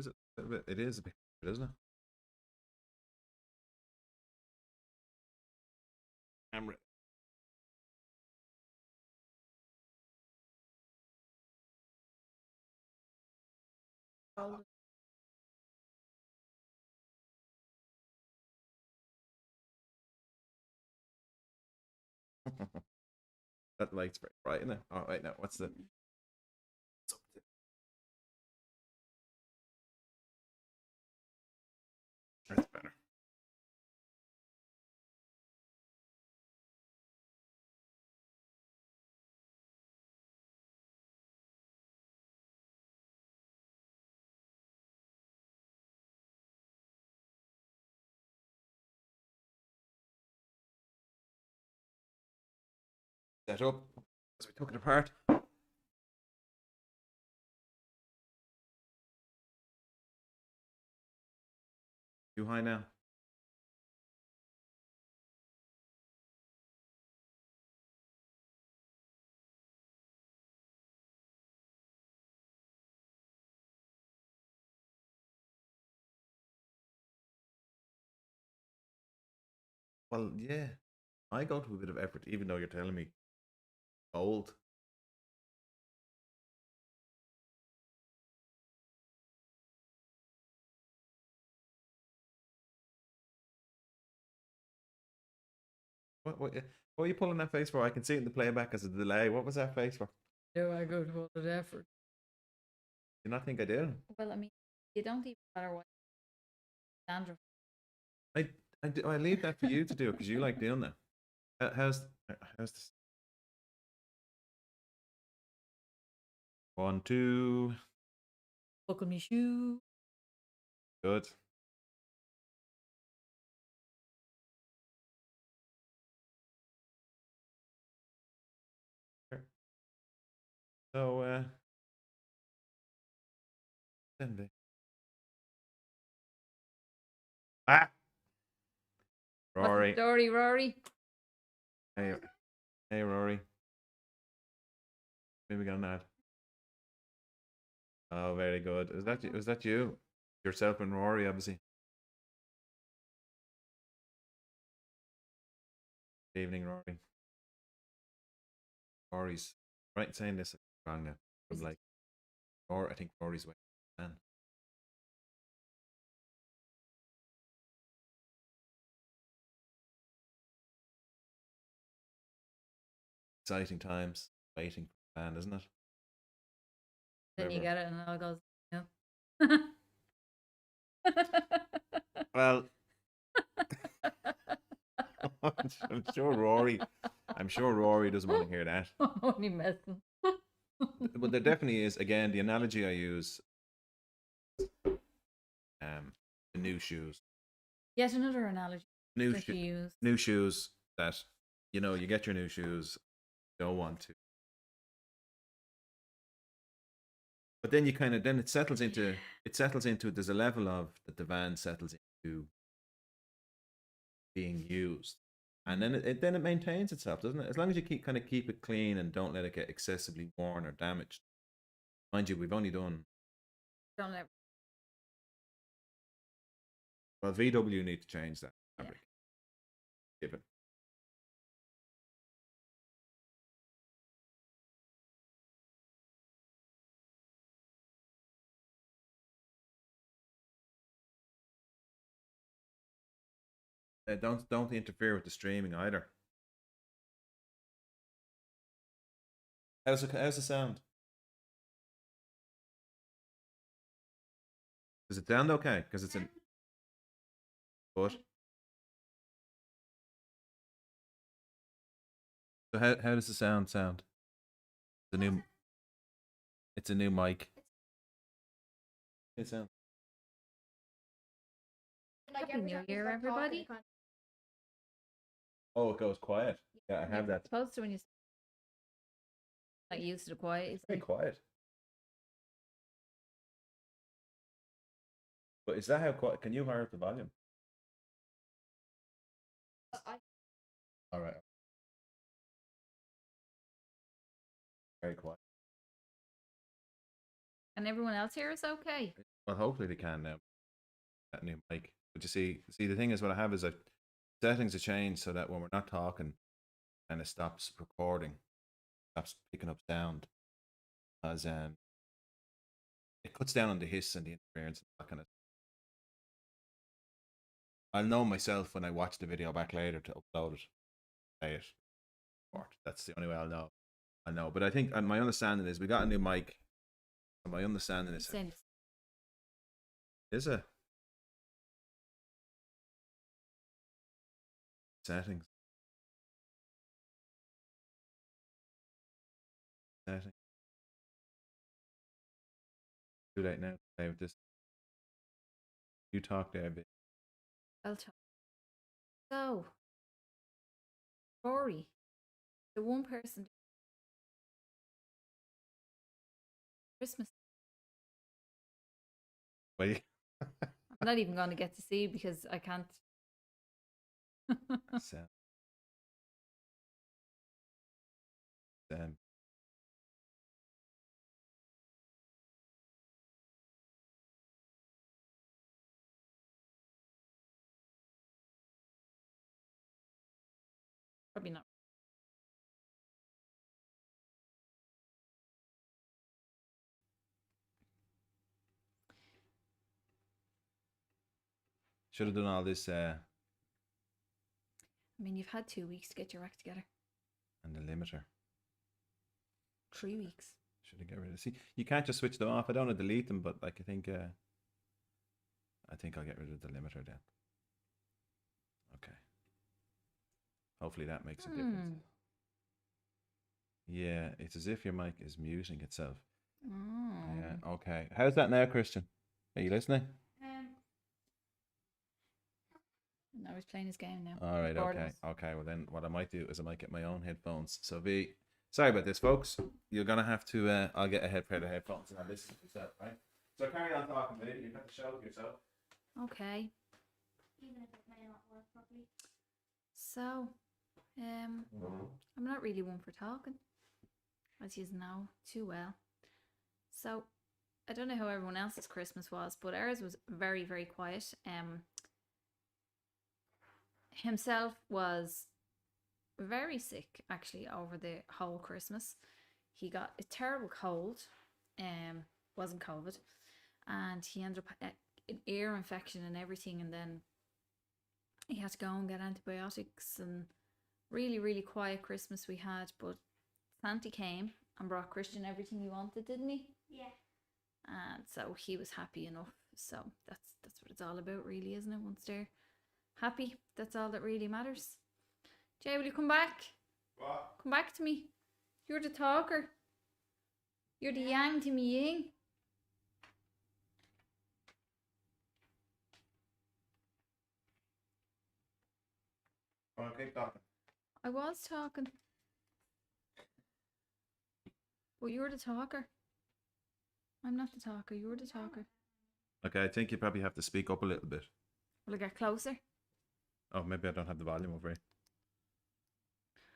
centimeters. It is a bit, isn't it? I'm ready. That light's very bright, isn't it? Oh, wait, now what's the? That's better. Set up as we took it apart. Too high now. Well, yeah, I go to a bit of effort, even though you're telling me old. What are you pulling that face for? I can see it in the playback as a delay. What was that face for? Do I go to all the effort? Do you not think I do? Well, I mean, you don't even matter what dandruff. I, I leave that for you to do because you like doing that. How's this? 1, 2. Buckle me shoe. Good. So, then ah, Rory. What's the story, Rory? Hey, hey, Rory. Maybe we got an ad. Oh, very good. Was that you? Yourself and Rory, obviously. Good evening, Rory. Rory's right in saying this wrong now. I'm like, or I think Rory's way. Man. Exciting times waiting for the band, isn't it? Then you get it, and it all goes. Yeah. Well, I'm sure Rory. I'm sure Rory doesn't want to hear that. I'm only messing. But there definitely is. Again, the analogy I use, the new shoes. Yet another analogy. New shoes that you get your new shoes. Don't want to. But then it settles into there's a level of that the van settles into being used, and then it maintains itself, doesn't it? As long as you keep it clean and don't let it get excessively worn or damaged. Mind you, we've only done. Don't ever. Well, VW need to change that fabric. Yeah. Give it. Don't interfere with the streaming either. How's the sound? Does it sound okay? Because it's in. But so how does the sound? The new. It's a new mic. It sounds. Happy New Year, everybody. Oh, it goes quiet. Yeah, I have that. Supposed to when you like used to the quiet. It's very quiet. But is that how quiet? Can you higher up the volume? All right. Very quiet. And everyone else here is okay. Well, hopefully they can now. That new mic. But you see, the thing is, what I have is settings have changed so that when we're not talking, and it stops recording, stops picking up sound, as it cuts down on the hiss and the interference and that kind of. I'll know myself when I watch the video back later to upload it, play it. That's the only way I'll know. I know, but I think my understanding is we got a new mic. And my understanding is Same. a settings. Setting. Too late now to play with this. You talk there, bit. I'll talk. So, Rory, the one person Christmas. Well, I'm not even going to get to see because I can't. Sam. Sam. Probably not. Should have done all this I mean, you've had 2 weeks to get your act together. and the limiter. 3 weeks. Should have get rid of. See, you can't just switch them off. I don't want to delete them, but like I think I'll get rid of the limiter then. Okay. Hopefully that makes a difference. Yeah, it's as if your mic is muting itself. Oh. Yeah. Okay. How's that now, Christian? Are you listening? No, he's playing his game now. All right. Bored of Okay. us. Okay. Well, then what I might do is I might get my own headphones. So sorry about this, folks. You're gonna have to. I'll get a pair of headphones and I'll listen to yourself, right? So carry on talking, mate. You have to show yourself. Okay. Even if it may not work properly. So, I'm not really one for talking, as you know too well. So, I don't know how everyone else's Christmas was, but ours was very, very quiet. Himself was very sick actually over the whole Christmas. He got a terrible cold, wasn't COVID, and he ended up an ear infection and everything, and then he had to go and get antibiotics, and really, really quiet Christmas we had. But Santa came and brought Christian everything he wanted, didn't he? Yeah. And so he was happy enough. So that's what it's all about, really, isn't it? Once they're happy, that's all that really matters. Jay, will you come back? What? Come back to me. You're the talker. You're the yang to me yin. Come on, keep talking. I was talking. But you're the talker. I'm not the talker. You're the talker. Okay, I think you probably have to speak up a little bit. Will I get closer? Oh, maybe I don't have the volume over here.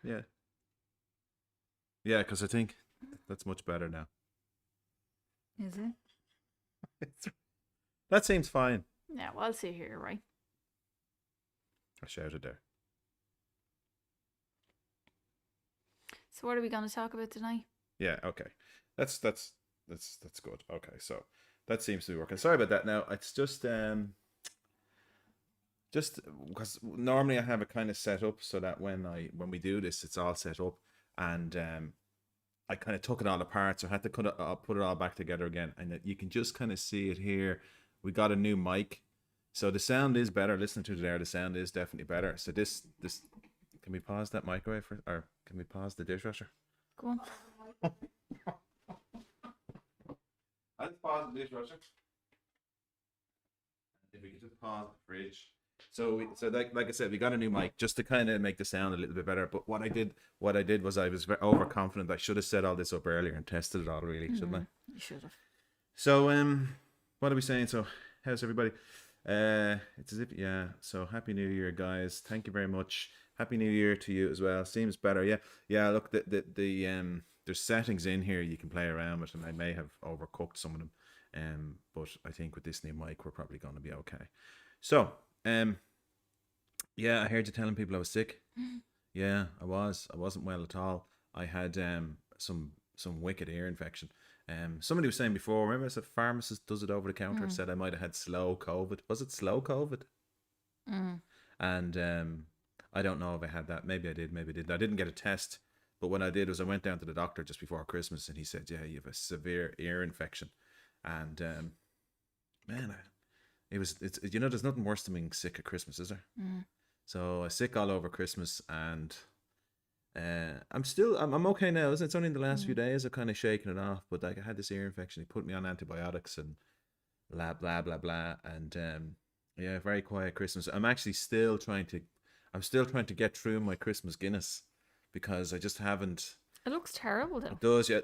Yeah. Yeah, because I think that's much better now. Is it? That seems fine. Yeah, well, I'll see here, right? I shouted there. So what are we going to talk about tonight? Yeah, okay. That's good. Okay, so that seems to be working. Sorry about that. Now it's just because normally I have it kind of set up so that when we do this, it's all set up, and I kind of took it all apart, so I had to put it all back together again, and you can just kind of see it here. We got a new mic, so the sound is better. Listen to it there, the sound is definitely better. So this can we pause that microwave or can we pause the dishwasher? Go on. Let's pause the dishwasher. If we could just pause the fridge. So like I said, we got a new mic just to kind of make the sound a little bit better. But what I did was I was very overconfident. I should have set all this up earlier and tested it all, really, shouldn't I? You should have. So what are we saying? So how's everybody? It's as if So happy New Year, guys. Thank you very much. Happy New Year to you as well. Seems better. Yeah. Look, the there's settings in here you can play around with, and I may have overcooked some of them. But I think with this new mic, we're probably going to be okay. So, yeah, I heard you telling people I was sick. Yeah, I was. I wasn't well at all. I had some wicked ear infection. Somebody was saying before, remember I said pharmacist does it over the counter, said I might have had slow COVID. Was it slow COVID? And I don't know if I had that. Maybe I did, maybe I didn't. I didn't get a test, but what I did was I went down to the doctor just before Christmas, and he said, yeah, you have a severe ear infection. And man, it's you know, there's nothing worse than being sick at Christmas, is there? So I was sick all over Christmas, and I'm okay now. Isn't it? It's only in the last few days I've kind of shaken it off, but like I had this ear infection. He put me on antibiotics and blah blah blah blah, and yeah, very quiet Christmas. I'm still trying to get through my Christmas Guinness because I just haven't. It looks terrible though. It does, yeah.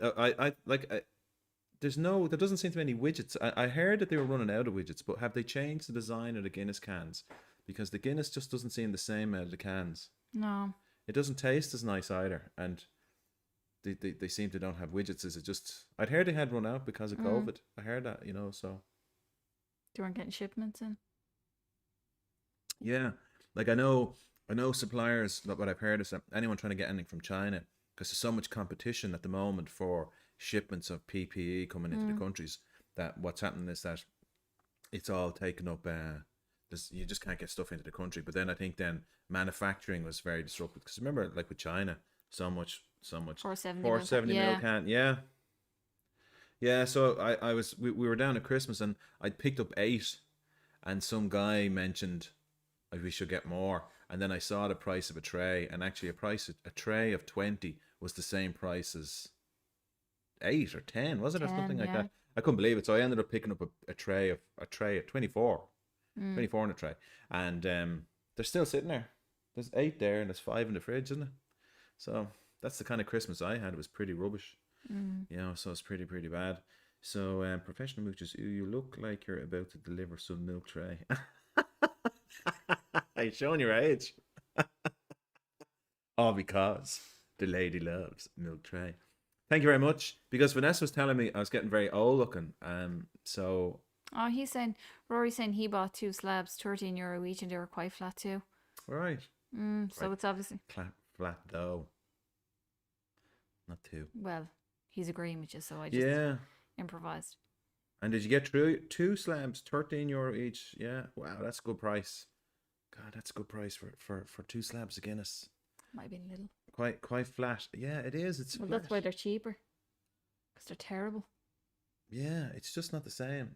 There doesn't seem to be any widgets. I heard that they were running out of widgets, but have they changed the design of the Guinness cans? Because the Guinness just doesn't seem the same out of the cans. No. It doesn't taste as nice either, and they seem to don't have widgets. Is it just? I'd heard they had run out because of COVID. I heard that, so. They weren't getting shipments in. Yeah, like I know suppliers. What I've heard is that anyone trying to get anything from China, because there's so much competition at the moment for shipments of PPE coming into the countries, that what's happening is that it's all taken up. You just can't get stuff into the country. But then I think manufacturing was very disrupted, because remember, like with China, so much 470 mil can, yeah. So we were down at Christmas, and I'd picked up 8, and some guy mentioned we should get more, and then I saw the price of a tray, and actually a tray of 20 was the same price as 8 or 10, was it, or something like that? I couldn't believe it. So I ended up picking up a tray of 24. 24 in a tray, and they're still sitting there. There's 8 there, and there's 5 in the fridge, isn't it? So that's the kind of Christmas I had. It was pretty rubbish, so it's pretty bad. So professional moochers, you look like you're about to deliver some milk tray. Are you showing your age? All because the lady loves milk tray. Thank you very much, because Vanessa was telling me I was getting very old looking, so. Oh, Rory's saying he bought 2 slabs, €13 each, and they were quite flat too. Right. So it's obviously flat dough. Not 2. Well, he's agreeing with you, so I just improvised. And did you get through 2 slabs, €13 each? Yeah. Wow, that's a good price. God, that's a good price for 2 slabs of Guinness. Might have been a little. Quite flat. Yeah, it is. It's flat. That's why they're cheaper. Because they're terrible. Yeah, it's just not the same.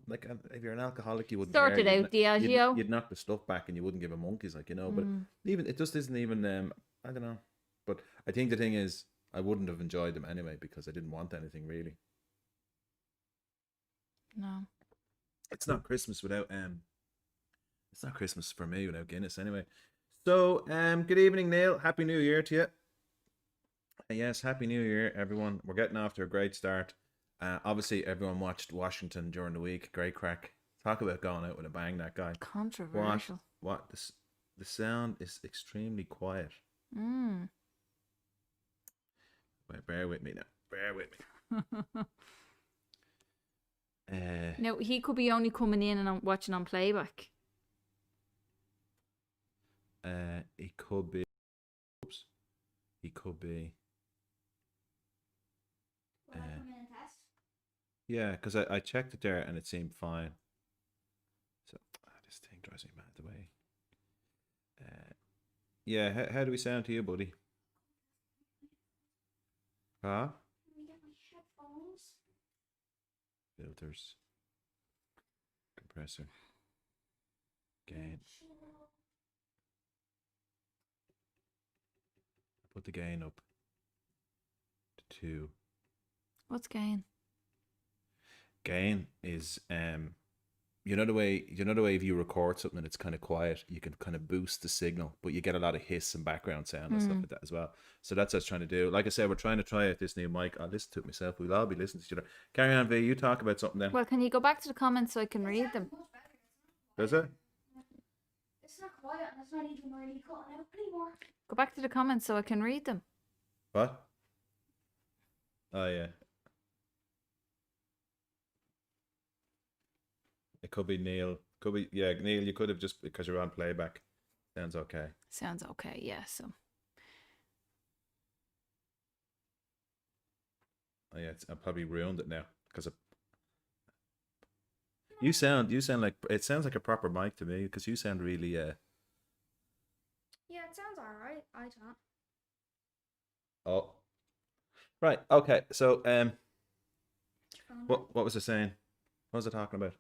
Like if you're an alcoholic, you wouldn't sort it out, Diageo. You'd knock the stuff back and you wouldn't give a monkeys, but even it just isn't even. I don't know, but I think the thing is, I wouldn't have enjoyed them anyway because I didn't want anything really. No, it's not Christmas without It's not Christmas for me without Guinness anyway. So good evening, Neil. Happy New Year to you. Yes, Happy New Year, everyone. We're getting off to a great start. Obviously, everyone watched Washington during the week. Great crack. Talk about going out with a bang, that guy. Controversial. What? The sound is extremely quiet. Wait, bear with me now. Bear with me. No, he could be only coming in and watching on playback. It could be. Oops. He could be. Yeah, because I checked it there and it seemed fine. So this thing drives me mad the way. Yeah, how do we sound to you, buddy? Huh? Can we get my headphones? Filters. Compressor. Gain. Put the gain up to 2. What's gain? Gain is you know the way if you record something and it's kind of quiet, you can kind of boost the signal, but you get a lot of hiss and background sound and stuff like that as well. So that's what I was trying to do. Like I said, we're trying to try out this new mic. I'll listen to it myself. We'll all be listening to each other. Carry on, V. You talk about something then. Well, can you go back to the comments so I can read them? Does it? It's not quiet and it's not even really cutting out anymore. Go back to the comments so I can read them. What? Oh yeah. could be Neil. Could be Neil. You could have just because you're on playback. Sounds okay. Sounds okay. Yeah. So Oh yeah, I probably ruined it now because you sound like it sounds like a proper mic to me because you sound really Yeah, it sounds alright. I don't. oh right, okay, so Phone what was I saying? What was I talking about?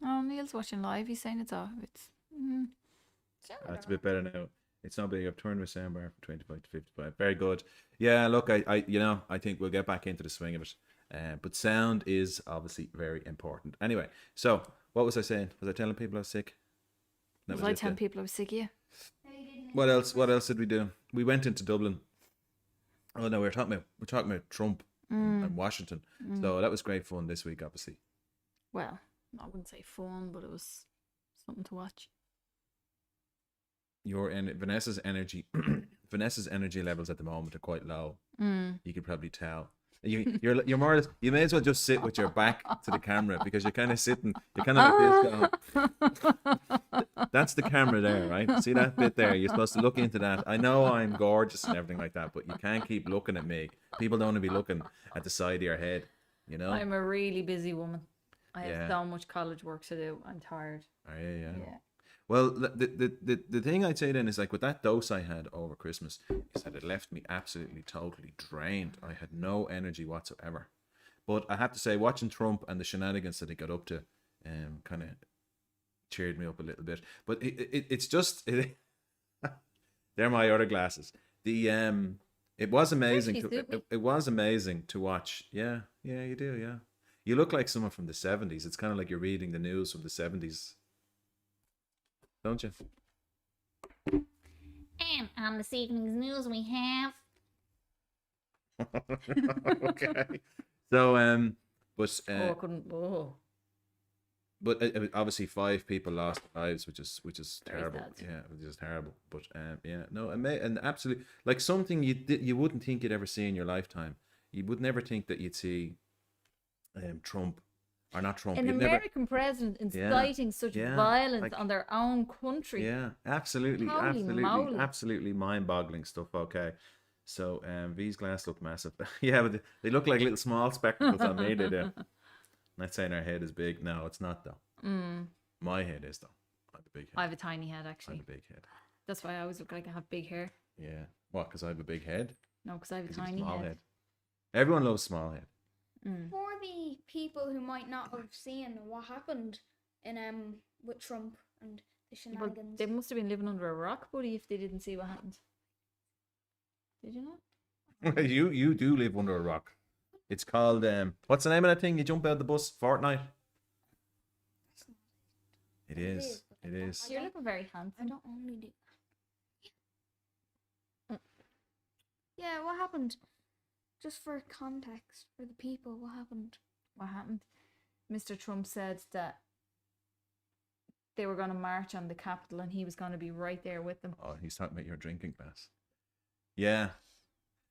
Neil's watching live. He's saying it's off. It's sounds That's a alright. bit better now. It's not big. I've turned my soundbar from 25 to 55. Very good. Yeah, look, I I think we'll get back into the swing of it. But sound is obviously very important. Anyway, so what was I saying? Was I telling people I was sick? That was I it, telling yeah. people I was sick of you? No, you didn't. What else? What else did we do? We went into Dublin. Oh no, we're talking about Trump and Washington. So that was great fun this week, obviously. Well, I wouldn't say fun, but it was something to watch. Vanessa's energy levels at the moment are quite low. You could probably tell. You're more. You may as well just sit with your back to the camera because you're kind of sitting. You're kind of like this. That's the camera there, right? See that bit there? You're supposed to look into that. I know I'm gorgeous and everything like that, but you can't keep looking at me. People don't want to be looking at the side of your head. You know. I'm a really busy woman. I have Yeah. so much college work to do. I'm tired. Oh, yeah. Yeah. Well, the thing I'd say then is like with that dose I had over Christmas is that it left me absolutely totally drained. I had no energy whatsoever. But I have to say, watching Trump and the shenanigans that he got up to, kind of cheered me up a little bit. But it's just they're my other glasses. It was amazing. Actually suit me. It was amazing to watch. Yeah, you do. Yeah, you look like someone from the 70s. It's kind of like you're reading the news from the 70s. Don't you? And on this evening's news, we have. Okay. So but I couldn't. Oh, but obviously 5 people lost their lives, which is Very terrible. sad. Yeah, which is terrible. But yeah, no, and absolutely like something you wouldn't think you'd ever see in your lifetime. You would never think that you'd see Trump or not Trump. an You'd American president inciting such yeah, violence like- on their own country. Yeah, absolutely, Holy moly. absolutely mind-boggling stuff. Okay, so these glasses look massive. Yeah, but they look like little small spectacles on me. They do. Not saying our head is big. No, it's not though. My head is though. I have a big head. I have a tiny head I actually. have a big head. That's why I always look like I have big hair. Yeah. What? Because I have a big head. No, because I have a 'Cause you have tiny small head. Everyone loves small head. For the people who might not have seen what happened in with Trump and the Well, shenanigans. they must have been living under a rock, buddy, if they didn't see what happened. Did you not? you do live under a rock. It's called what's the name of that thing? You jump out the bus, Fortnite. It is. but It I don't- is. You're looking very I handsome. don't only do. Yeah, what happened? Just for context for the people, what happened? What happened? Mr. Trump said that they were going to march on the Capitol and he was going to be right there with them. Oh, he's talking about your drinking glass. Yeah.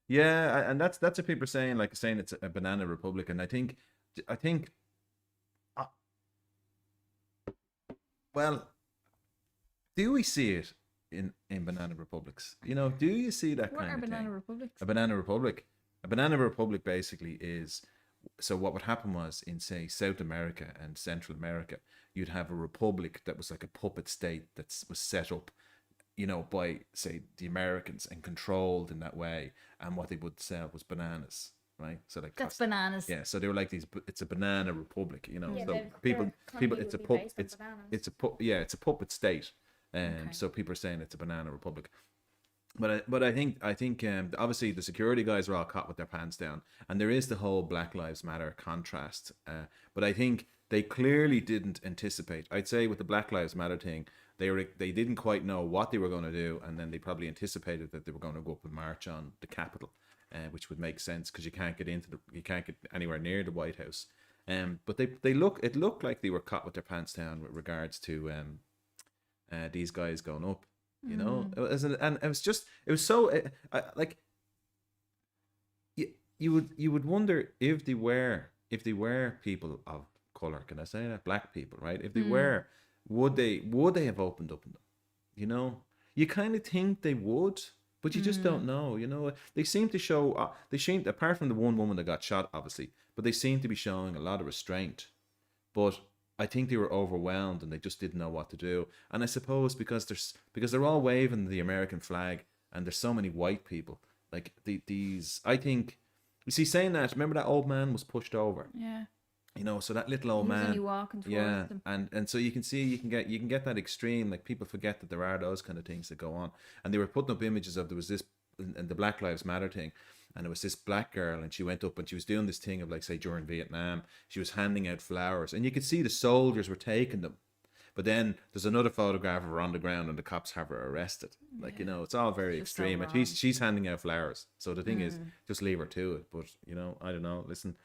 Yeah, and that's what people are saying, like saying it's a banana republic, and I think, well, do we see it in banana republics? You know, do you see that What kind are of banana thing? republics? A banana republic. A banana republic basically is, so what would happen was in say South America and Central America, you'd have a republic that was like a puppet state that was set up, you know, by say the Americans and controlled in that way, and what they would sell was bananas, right? So like That's bananas. yeah, so they were like these. It's a banana republic, you know. Yeah, so their people, economy it's a would be pup. based on It's bananas. it's a puppet state, Okay. so people are saying it's a banana republic. But I think obviously the security guys are all caught with their pants down, and there is the whole Black Lives Matter contrast. But I think they clearly didn't anticipate. I'd say with the Black Lives Matter thing, they didn't quite know what they were going to do, and then they probably anticipated that they were going to go up and march on the Capitol, which would make sense because you can't get anywhere near the White House. But it looked like they were caught with their pants down with regards to these guys going up. You know, and it was so like you would wonder if they were people of color, can I say that? Black people, right? If they were, would they have opened up? You know, you kind of think they would, but you just don't know. You know, they seem to show. Apart from the one woman that got shot, obviously, but they seem to be showing a lot of restraint. But I think they were overwhelmed and they just didn't know what to do. And I suppose because they're all waving the American flag and there's so many white people. Like these, I think. You see, saying that, remember that old man was pushed over. Yeah. You know, so that little old He was man. only walking towards them. and so you can see you can get that extreme. Like people forget that there are those kind of things that go on. And they were putting up images of, there was this and the Black Lives Matter thing, and it was this black girl, and she went up and she was doing this thing of, like, say during Vietnam, she was handing out flowers, and you could see the soldiers were taking them. But then there's another photograph of her on the ground and the cops have her arrested. Like, you know, it's all very Just so extreme. And wrong. she's handing out flowers. So the thing is, just leave her to it. But, you know, I don't know. Listen,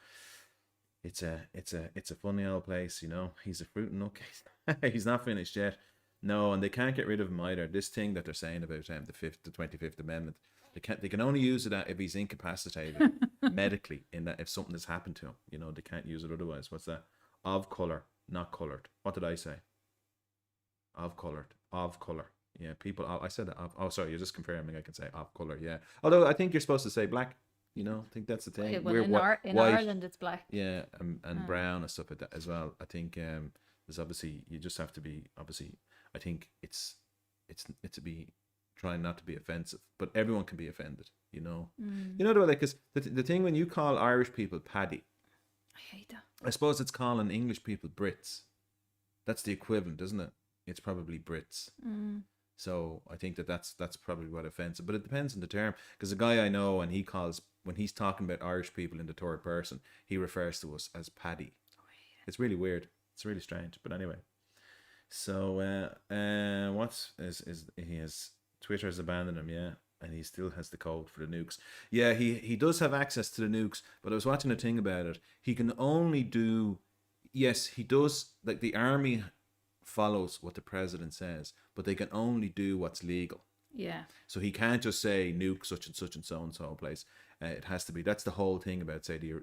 it's a funny old place, you know. He's a fruit and nutcase. He's not finished yet. No, and they can't get rid of him either. This thing that they're saying about the 25th Amendment, they can only use it if he's incapacitated medically, in that if something has happened to him, you know, they can't use it otherwise. What's that? Of color, not colored. What did I say? Of color. Yeah, people. I said that. Oh, sorry. You're just confirming. I can say of color. Yeah. Although I think you're supposed to say black. You know, I think that's the thing. Yeah, well, We're in white, Ireland, it's black. yeah, and brown and stuff like that as well. I think there's obviously, you just have to be, obviously. I think it's to be trying not to be offensive, but everyone can be offended. You know, you know the way, like, because the thing when you call Irish people paddy, I hate that. I suppose it's calling English people Brits. That's the equivalent, isn't it? It's probably Brits. So I think that's probably what offensive. But it depends on the term. Because a guy I know, and when he's talking about Irish people in the third person, he refers to us as paddy. It's really weird. It's really strange. But anyway. So Twitter has abandoned him, yeah. And he still has the code for the nukes. Yeah, he does have access to the nukes, but I was watching a thing about it. He can only do, yes, he does, like the army follows what the president says, but they can only do what's legal. Yeah. So he can't just say nuke such and so and so place. It has to be, that's the whole thing about, say, the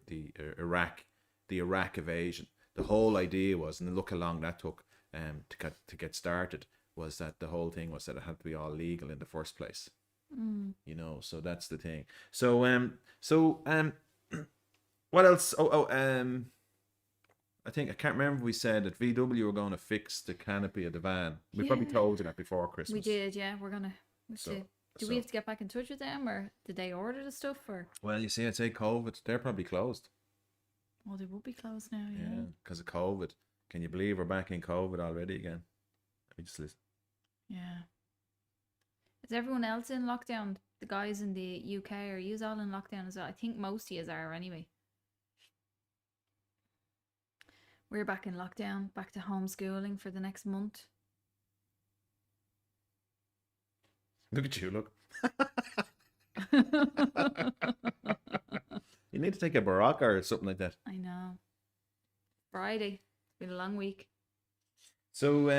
Iraq invasion. The whole idea was, and look how long that took to get started, was that the whole thing was that it had to be all legal in the first place. You know, so that's the thing. So what else? I think, I can't remember if we said that VW were going to fix the canopy of the van. We probably told you that before Christmas. We did, yeah. We're gonna. Do So- we have to get back in touch with them, or did they order the stuff, or? Well, you see, I'd say COVID, they're probably closed. Oh, they will be closed now. Yeah, Yeah. because of COVID. Can you believe we're back in COVID already again? Let me just listen. Yeah. Is everyone else in lockdown? The guys in the UK, are you all in lockdown as well? I think most of you are anyway. We're back in lockdown, back to homeschooling for the next month. Look at you, look. You need to take a Baraka or something like that. I know. Friday. It's been a long week. So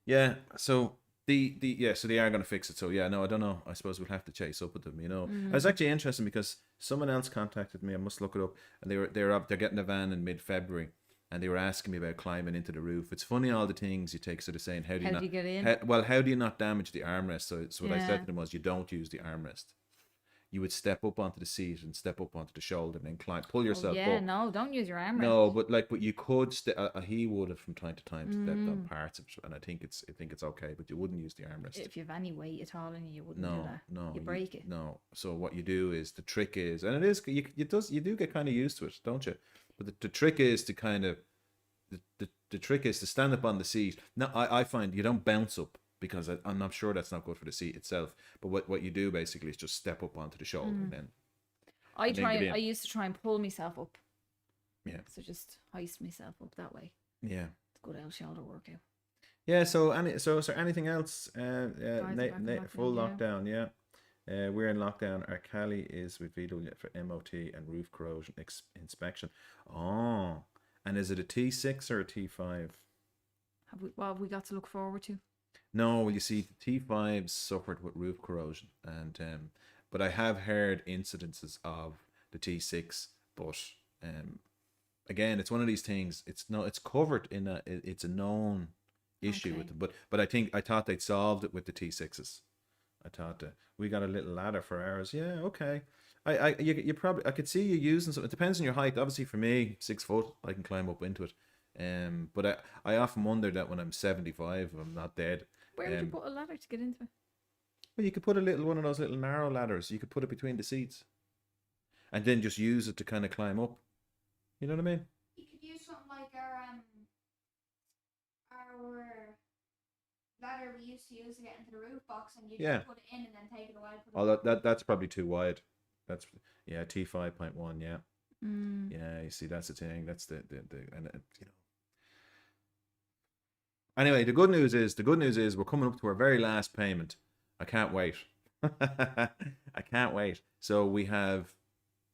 yeah, so so they are going to fix it. So yeah, no, I don't know. I suppose we'll have to chase up with them. You know, it was actually interesting because someone else contacted me. I must look it up, and they're getting a van in mid-February, and they were asking me about climbing into the roof. It's funny, all the things you take. So they're saying, how do you get in? How do you not damage the armrest? So what I Yeah. said to them was, you don't use the armrest. You would step up onto the seat and step up onto the shoulder and then climb, pull yourself Yeah, up. no, don't use your armrest. No, but you could. He would have from time to time stepped on parts of it, and I think it's okay. But you wouldn't use the armrest. If you have any weight at all in you wouldn't do No, that. no, You break it. No. So what you do is, the trick is, and it is, you do get kind of used to it, don't you? But the trick is to kind of the trick is to stand up on the seat. Now I find you don't bounce up, because I'm not sure that's not good for the seat itself. But what you do basically is just step up onto the shoulder and then. I and then get in. I used to try and pull myself up. Yeah. So just hoist myself up that way. Yeah. It's a good old shoulder workout. Yeah. So is there anything else? Guys are back in lockdown, Full yeah. lockdown. Yeah. We're in lockdown. Our Cali is with VW for MOT and roof corrosion inspection. Oh, and is it a T6 or a T5? What have we got to look forward to? No, well, you see, the T5s suffered with roof corrosion, and but I have heard incidences of the T6, but again, it's one of these things. It's covered in it's a known issue Okay. with them. But I thought they'd solved it with the T6s. I thought that we got a little ladder for ours. Yeah, okay. You probably, I could see you using some. It depends on your height. Obviously, for me, 6 foot, I can climb up into it. But I often wonder that when I'm 75, if I'm not dead. Where would you Um, put a ladder to get into it? Well, you could put a little one of those little narrow ladders. You could put it between the seats, and then just use it to kind of climb up. You know what I mean? You could use something like our ladder we used to use to get into the roof box, and you Yeah. just put it in and then take it away. Put it Oh, that's probably too wide. That's T5.1. Yeah, Mm. yeah. You see, that's the thing. That's the and you know. Anyway, the good news is we're coming up to our very last payment. I can't wait. I can't wait. So we have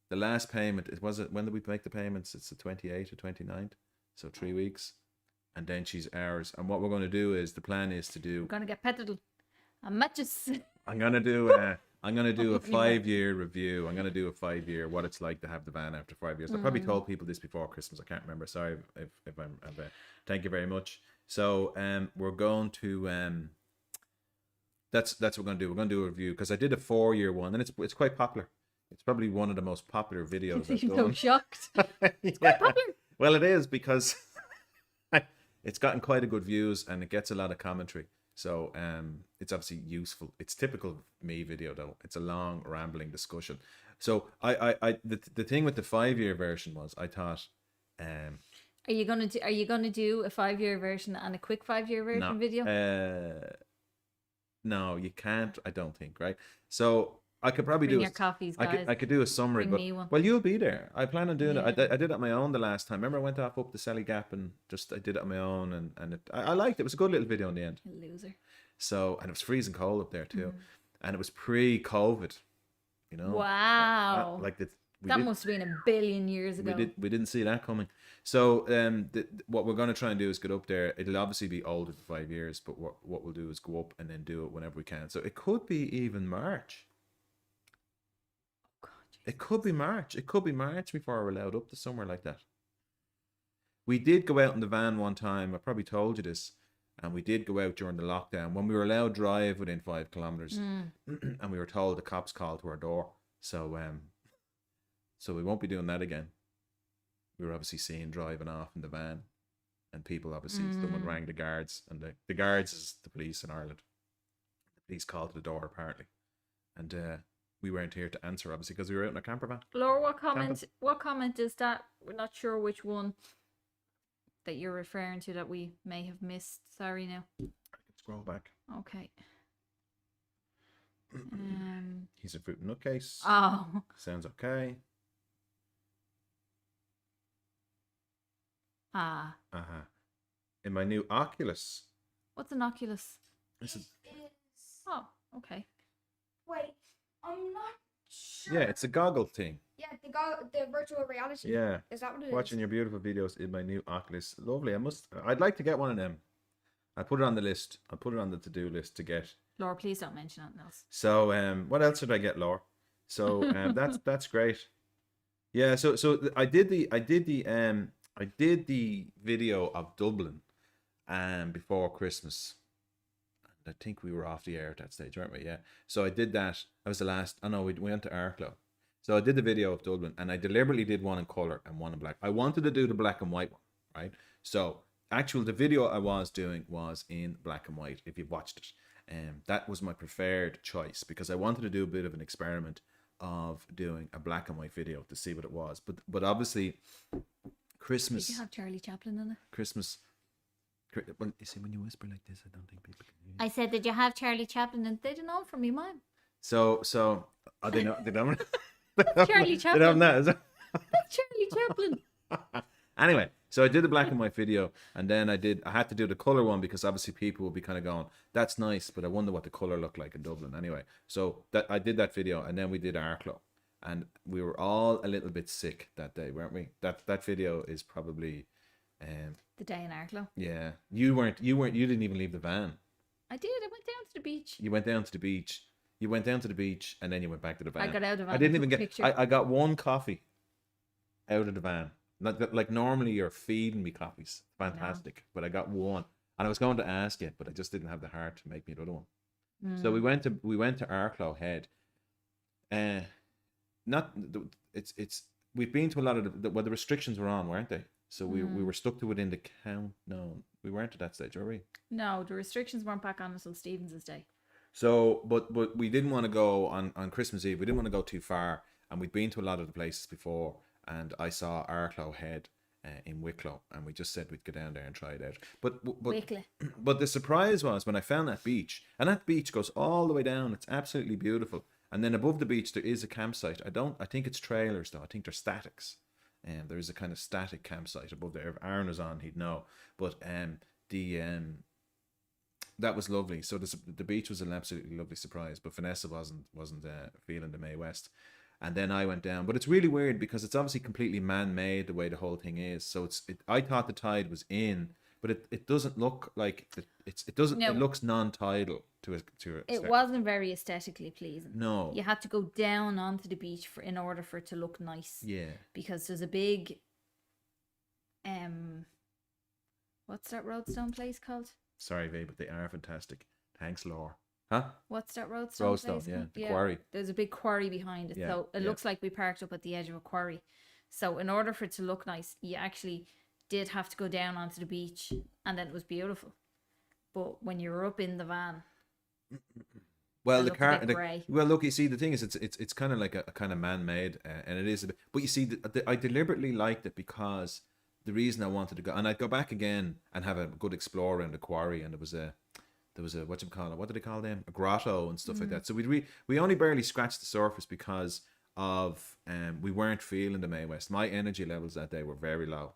the last payment. When did we make the payments? It's the 28th or 29th. So 3 weeks. And then she's ours. And what we're going to do is, the plan is to do, We're gonna get petrol and matches. I'm going to do a 5-year review. I'm going to do a 5-year, what it's like to have the van after 5 years. I probably told people this before Christmas. I can't remember. Sorry if I'm thank you very much. So we're going to that's what we're going to do. We're going to do a review, because I did a 4-year one, and it's quite popular. It's probably one of the most popular videos I've You're so done. shocked. Yeah. Well, it is, because it's gotten quite a good views, and it gets a lot of commentary. So it's obviously useful. It's typical me video though. It's a long rambling discussion. So the thing with the 5-year version was, I thought Are you gonna do a 5-year version and a quick 5-year version video? no, you can't. I don't think, right? So I could probably Bring do. your coffees, I guys. could do a summary, Bring but me one. well, you'll be there. I plan on doing it. Yeah. I did it on my own the last time. Remember, I went off up the Sally Gap and I did it on my own, and I liked it. It was a good little video in the end. You loser. So, and it was freezing cold up there too, Mm. and it was pre-COVID. You know, Wow. like we That did- must have been a billion years ago. we didn't see that coming. So what we're going to try and do is get up there. It'll obviously be older than 5 years, but what we'll do is go up and then do it whenever we can. So it could be even March. God, It could be March. It could be March before we're allowed up to somewhere like that. We did go out in the van one time. I probably told you this. And we did go out during the lockdown when we were allowed to drive within 5 kilometers. And we were told the cops called to our door. So so we won't be doing that again. We were obviously seen driving off in the van. And people obviously, someone rang the guards. And the guards is the police in Ireland. The police called to the door apparently. And we weren't here to answer, obviously, because we were out in a camper van. Laura, what comment is that? We're not sure which one that you're referring to that we may have missed. Sorry now. I can scroll back. Okay. He's a fruit and nutcase. Oh. Sounds okay. Ah. In my new Oculus. What's an Oculus? This is, is. Oh, okay. Wait, I'm not sure. yeah, it's a goggle thing. Yeah, the virtual reality. Yeah. Is that what it is? Watching your beautiful videos in my new Oculus. Lovely. I'd like to get one of them. I put it on the list. I'll put it on the to-do list to get. Laura, please don't mention anything else. So what else did I get, Laura? So that's great. Yeah, so I did the video of Dublin before Christmas. I think we were off the air at that stage, weren't we? Yeah. So I did that. That was the last. Oh no, we went to Arklow. So I did the video of Dublin, and I deliberately did one in color and one in black. I wanted to do the black and white one, right? So the video I was doing was in black and white. If you've watched it, that was my preferred choice because I wanted to do a bit of an experiment of doing a black and white video to see what it was. But obviously, Christmas. Did you have Charlie Chaplin in it? Christmas. Well, you see, when you whisper like this, I don't think people can hear you. I said, did you have Charlie Chaplin? And they didn't know from me, mine. So they know. They don't. Charlie They Chaplin. don't know. Is it? That's Charlie Chaplin. Anyway, so I did the black and white video, and then I had to do the color one because obviously people will be kind of going, "That's nice," but I wonder what the color looked like in Dublin. Anyway, so I did that video, and then we did Arklow, and we were all a little bit sick that day, weren't we? That video is probably, The day in Arklow. yeah. You didn't even leave the van. I did. I went down to the beach. You went down to the beach. You went down to the beach, and then you went back to the van. I got out of the van I didn't and even took a get. picture. I got one coffee out of the van. Not that, like normally you're feeding me copies. Fantastic. But I got one. And I was going to ask you, but I just didn't have the heart to make me another one. So we went to Arklow Head. Not it's we've been to a lot of the restrictions were on, weren't they? So we were stuck to within the count. No, we weren't at that stage, were we? No, the restrictions weren't back on until Stevens's Day. So, but we didn't want to go on Christmas Eve. We didn't want to go too far, and we'd been to a lot of the places before. And I saw Arklow Head in Wicklow, and we just said we'd go down there and try it out. But the surprise was when I found that beach, and that beach goes all the way down. It's absolutely beautiful. And then above the beach there is a campsite. I think it's trailers though. I think they're statics. And there is a kind of static campsite above there. If Aaron was on, he'd know. But that was lovely. So the beach was an absolutely lovely surprise. But Vanessa wasn't feeling the Mae West. And then I went down. But it's really weird because it's obviously completely man-made the way the whole thing is. So I thought the tide was in, but it doesn't look like it doesn't. No. It looks non-tidal to it. It wasn't very aesthetically pleasing. No, you had to go down onto the beach in order for it to look nice. Yeah, because there's a big what's that roadstone place called? Sorry, babe, but they are fantastic. Thanks, Laura. Huh? What's that roadstone place? Yeah, the quarry. There's a big quarry behind it, so it looks like we parked up at the edge of a quarry. So in order for it to look nice, you actually did have to go down onto the beach, and then it was beautiful. But when you were up in the van, well, the car. Well, look, you see, the thing is, it's kind of like a kind of man-made, and it is a bit. But you see, I deliberately liked it because the reason I wanted to go, and I'd go back again and have a good explore around the quarry, and there was a what do they call them? A grotto and stuff like that. So we only barely scratched the surface because of we weren't feeling the Mae West. My energy levels that day were very low.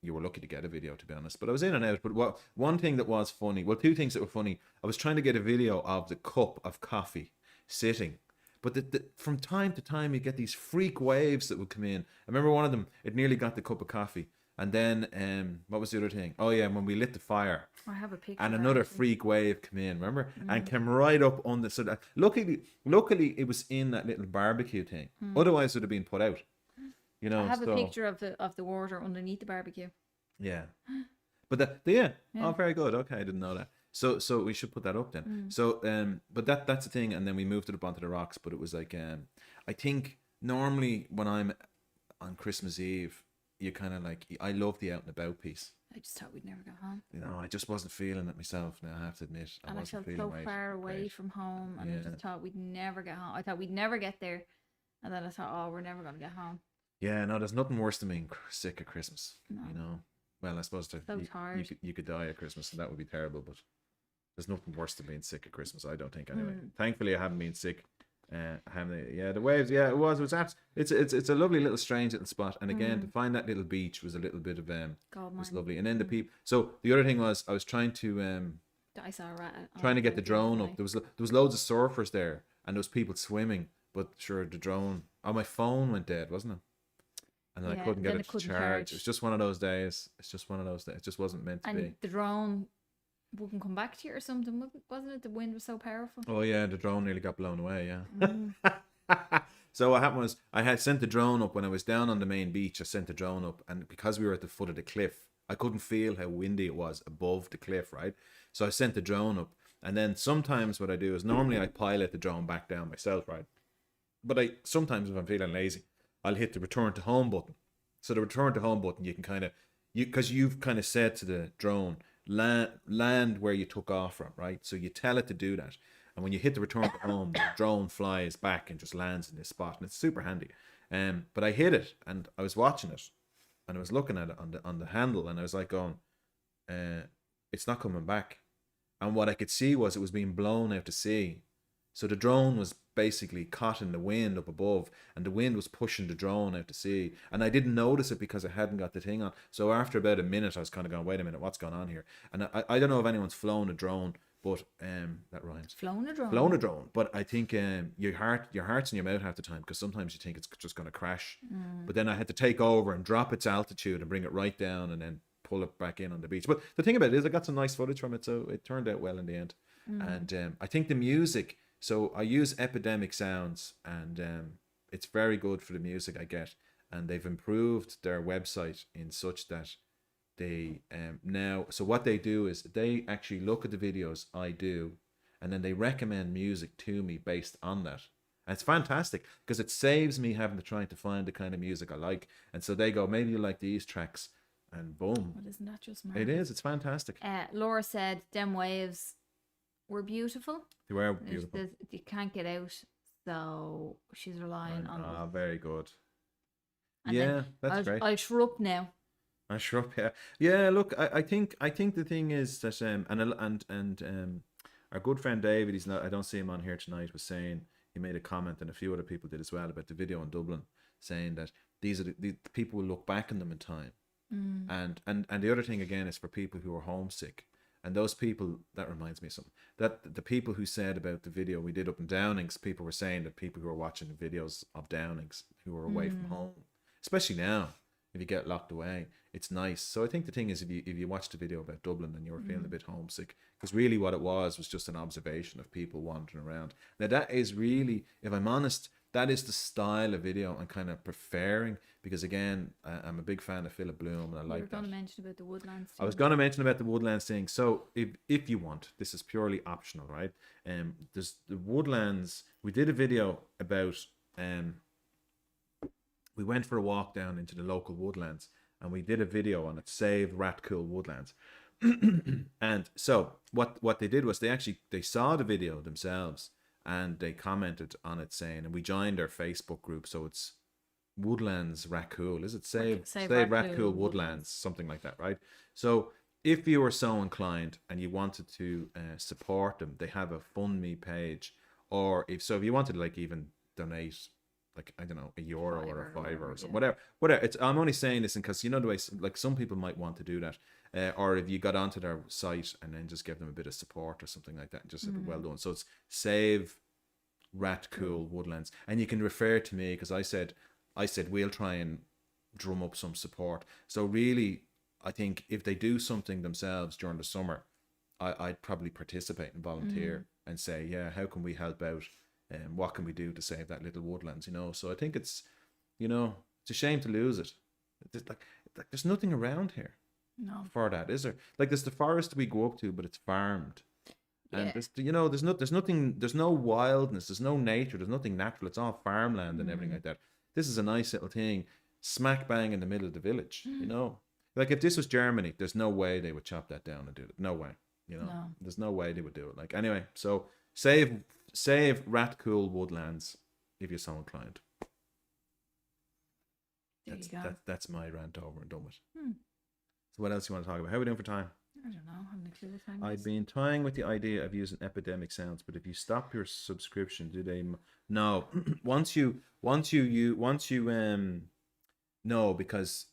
You were lucky to get a video, to be honest, but I was in and out. But one thing that was funny, well, two things that were funny. I was trying to get a video of the cup of coffee sitting, but from time to time you get these freak waves that would come in. I remember one of them, it nearly got the cup of coffee. And then, what was the other thing? Oh yeah, when we lit the fire, I have a picture. And another freak wave came in, remember, and came right up on the. So that luckily, it was in that little barbecue thing. Otherwise, it would have been put out. You know, I have a picture of the water underneath the barbecue. Yeah, but yeah. Oh, very good. Okay, I didn't know that. So we should put that up then. So but that's the thing, and then we moved it up onto the rocks. But it was like I think normally when I'm on Christmas Eve, you kind of like, I love the out and about piece. I just thought we'd never get home. You know, I just wasn't feeling it myself. Now I have to admit, I felt so far away from home, and I just thought we'd never get home. I thought we'd never get there, and then I thought, oh, we're never gonna get home. Yeah, no, there's nothing worse than being sick at Christmas. No. You know, well, I suppose you could die at Christmas, and that would be terrible. But there's nothing worse than being sick at Christmas. I don't think anyway. Thankfully, I haven't been sick. The waves, it was it's a lovely little strange little spot, and again to find that little beach was a little bit of was lovely. And then the people, so the other thing was I was trying to I saw a rat trying to get the drone up. There was loads of surfers there, and there was people swimming, but sure, the drone, my phone went dead, wasn't it? And then I couldn't get it to charge. It was just one of those days. It just wasn't meant to be. And the drone wouldn't come back to you or something, wasn't it? The wind was so powerful. Oh yeah, the drone nearly got blown away. Yeah. So what happened was I had sent the drone up when I was down on the main beach. I sent the drone up, and because we were at the foot of the cliff, I couldn't feel how windy it was above the cliff, right? So I sent the drone up, and then sometimes what I do is normally I pilot the drone back down myself, right? But sometimes if I'm feeling lazy, I'll hit the return to home button. So the return to home button, you can kind of because you've kind of said to the drone, land where you took off from, right? So you tell it to do that, and when you hit the return to home, the drone flies back and just lands in this spot, and it's super handy. But I hit it, and I was watching it, and I was looking at it on the handle, and I was like going, it's not coming back. And what I could see was it was being blown out to sea. So the drone was basically caught in the wind up above, and the wind was pushing the drone out to sea. And I didn't notice it because I hadn't got the thing on. So after about a minute, I was kind of going, wait a minute, what's going on here? And I don't know if anyone's flown a drone, but that rhymes. Flown a drone. But I think your heart's in your mouth half the time, because sometimes you think it's just going to crash. But then I had to take over and drop its altitude and bring it right down, and then pull it back in on the beach. But the thing about it is I got some nice footage from it, so it turned out well in the end. And I think the music, so I use Epidemic Sounds, and it's very good for the music I get. and they've improved their website in such that they now. So what they do is they actually look at the videos I do, and then they recommend music to me based on that. And it's fantastic because it saves me having to try to find the kind of music I like. And so they go, maybe you like these tracks, and boom. Well, isn't that just mad? It is. It's fantastic. Laura said them waves were beautiful. They were beautiful. You can't get out, so she's relying on us. Very good. And yeah, that's great. I'll shrub now. I shrub, yeah. Yeah, look, I think the thing is that our good friend David, he's not, I don't see him on here tonight, was saying, he made a comment, and a few other people did as well, about the video in Dublin, saying that these are the people will look back on them in time. And the other thing again is for people who are homesick. And those people, that reminds me of something, that the people who said about the video we did up in Downings, people were saying that people who are watching the videos of Downings who are away from home, especially now, if you get locked away, it's nice. So I think the thing is, if you watch the video about Dublin and you're feeling a bit homesick, because really what it was just an observation of people wandering around. Now that is really, if I'm honest, that is the style of video I'm kind of preferring, because again, I'm a big fan of Philip Bloom, and I like that. You were going to mention about the Woodlands thing. I was going to mention about the Woodlands thing. So if you want, this is purely optional, right? There's the Woodlands. We did a video about we went for a walk down into the local woodlands, and we did a video on it, Save Ratcool Woodlands. And so what they did was they saw the video themselves, and they commented on it saying, and we joined their Facebook group, so it's Woodlands Ratcool, is it? Save Ratcool Woodlands, something like that, right? So if you were so inclined and you wanted to support them, they have a Fund Me page, or if you wanted to like even donate, like, I don't know, €1 or a $5 or something, whatever. It's, I'm only saying this because, you know, the way, like, some people might want to do that, or if you got onto their site and then just give them a bit of support or something like that, and just well done. So it's Save Ratcool Woodlands, and you can refer to me because I said we'll try and drum up some support. So really, I think if they do something themselves during the summer, I'd probably participate and volunteer and say, yeah, how can we help out? And what can we do to save that little woodlands, you know? So I think it's, you know, it's a shame to lose it. It's like there's nothing around here for that, is there? Like, there's the forest we go up to, but it's farmed. And there's, you know, there's nothing, there's no wildness, there's no nature, there's nothing natural. It's all farmland and everything like that. This is a nice little thing, smack bang in the middle of the village, you know? Like, if this was Germany, there's no way they would chop that down and do it. No way, you know? There's no way they would do it. Like, anyway, so save Ratcool Woodlands if you're so inclined. That's my rant over and done with. So what else you want to talk about? How are we doing for time? I don't know. I haven't a clue what time I've been toying with the idea of using Epidemic Sounds, but if you stop your subscription, do they? No. once you no, because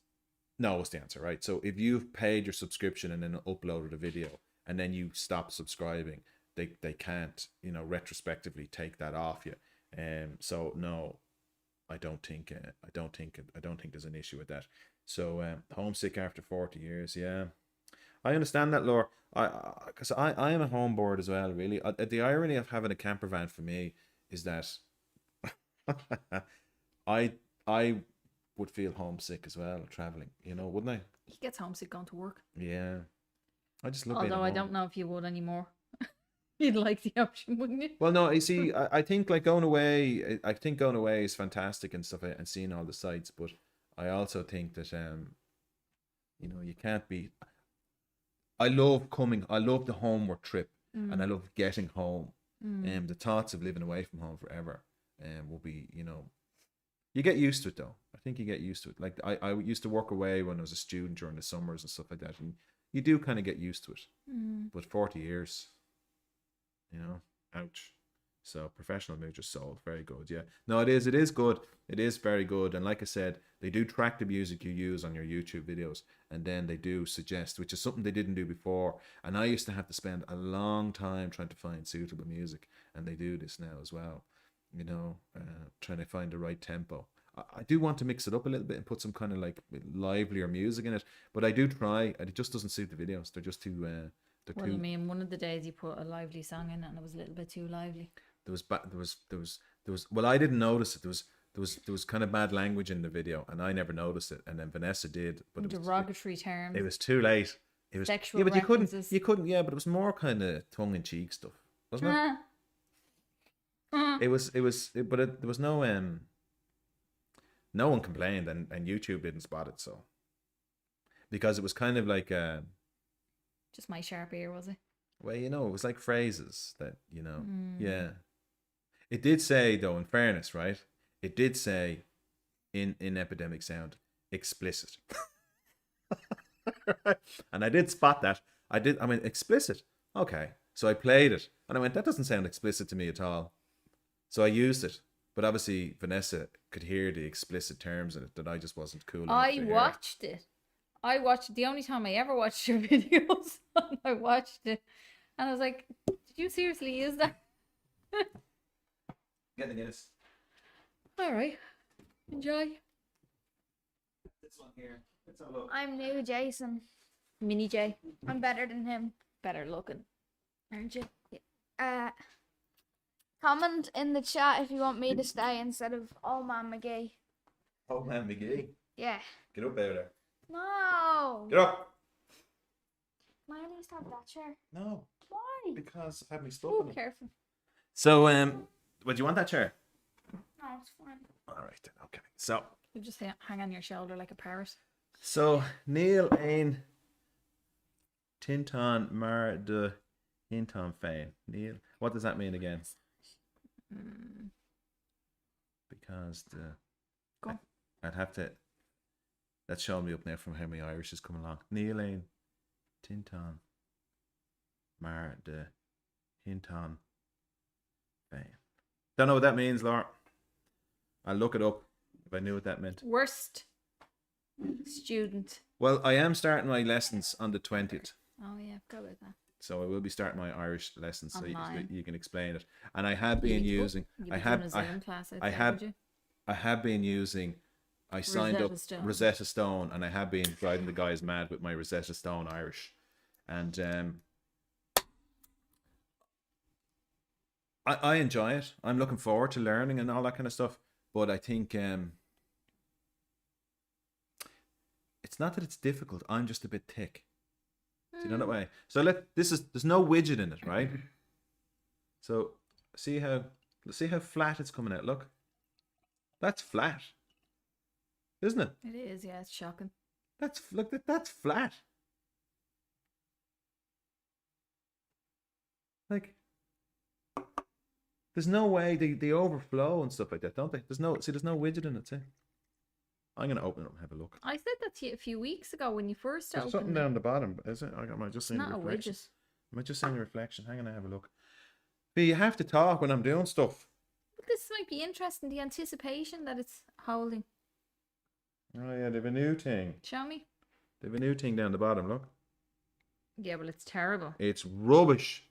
no was the answer, right? So if you've paid your subscription and then uploaded a video and then you stop subscribing, they can't, you know, retrospectively take that off you. So no, I don't think there's an issue with that. So homesick after 40 years, yeah. I understand that, Laura. Because I am a homeboard as well, really. The irony of having a camper van for me is that I would feel homesick as well traveling, you know, wouldn't I? He gets homesick going to work. Yeah. I just love Although I don't know if you would anymore. You'd like the option, wouldn't you? Well, no, you see, I think like going away is fantastic and stuff, and seeing all the sights, but I also think that you know, you can't be. I love the homeward trip, and I love getting home. The thoughts of living away from home forever will be, you know, you get used to it though. I think you get used to it. Like I used to work away when I was a student during the summers and stuff like that, and you do kind of get used to it. But 40 years, you know, ouch. So professional mood just sold. Very good. Yeah. No, it is good. It is very good. And like I said, they do track the music you use on your YouTube videos, and then they do suggest, which is something they didn't do before. And I used to have to spend a long time trying to find suitable music, and they do this now as well. You know, trying to find the right tempo. I do want to mix it up a little bit and put some kind of like livelier music in it, but I do try, and it just doesn't suit the videos. They're just too. What do you mean? One of the days you put a lively song in, and it was a little bit too lively. There was well, I didn't notice it. there was kind of bad language in the video, and I never noticed it, and then Vanessa did, but Derogatory terms. it was too late. It was Sexual but references. you couldn't, yeah, but it was more kind of tongue in cheek stuff, wasn't it? There was no one complained, and YouTube didn't spot it, so because it was kind of like Just my sharp ear, was it? well, it was like phrases that yeah. It did say, though, in fairness, right? It did say in Epidemic Sound explicit. And I did spot that. I mean, explicit. Okay. So I played it and I went, that doesn't sound explicit to me at all. So I used it. But obviously Vanessa could hear the explicit terms in it that I just wasn't cool enough to hear. I watched it. The only time I ever watched your videos, I watched it. And I was like, did you seriously use that? Getting this. All right. Enjoy. This one here. Let's have a look. I'm new, Jason. Mini J. I'm better than him. Better looking. Aren't you? Comment in the chat if you want me to stay instead of Old Man McGee. Old Man McGee. Yeah. Get up out of there. No. Get up. Can I at least have that chair? No. Why? Because I have my stuff Oh, in it. careful. So, would you want that chair? No, it's fine. All right, then. Okay. So, You just hang on your shoulder like a parrot. Neil Ain Tinton Mar de Hinton Fain. Neil, what does that mean again? Because Go on. I'd have to. That's showing me up now from how my Irish is coming along. Neil Ain Tinton Mar de Hinton Fain. Don't know what that means, Laura. I'll look it up if I knew what that meant. Worst student. Well, I am starting my lessons on the 20th. Oh yeah, go with that. So I will be starting my Irish lessons, so Online. you can explain it. And I have been using. I have been using. I signed Rosetta up Stone. Rosetta Stone, and I have been driving the guys mad with my Rosetta Stone Irish, and I enjoy it. I'm looking forward to learning and all that kind of stuff. But I think it's not that it's difficult. I'm just a bit thick. Do you know that way? So there's no widget in it, right? So see how flat it's coming out. Look, that's flat, isn't it? It is, yeah. It's shocking. That's flat. Like, there's no way they overflow and stuff like that, don't they? There's no widget in it. See, I'm gonna open it up and have a look. I said that to you a few weeks ago when you first There's opened something it. down the bottom, is it? Am I just It's seeing not the a reflection? widget. Am I just seeing the reflection? Hang on, I have a look. But you have to talk when I'm doing stuff. But this might be interesting. The anticipation that it's holding. Oh yeah, they've a new thing. Show me. They've a new thing down the bottom. Look, Yeah, well, it's terrible. it's rubbish.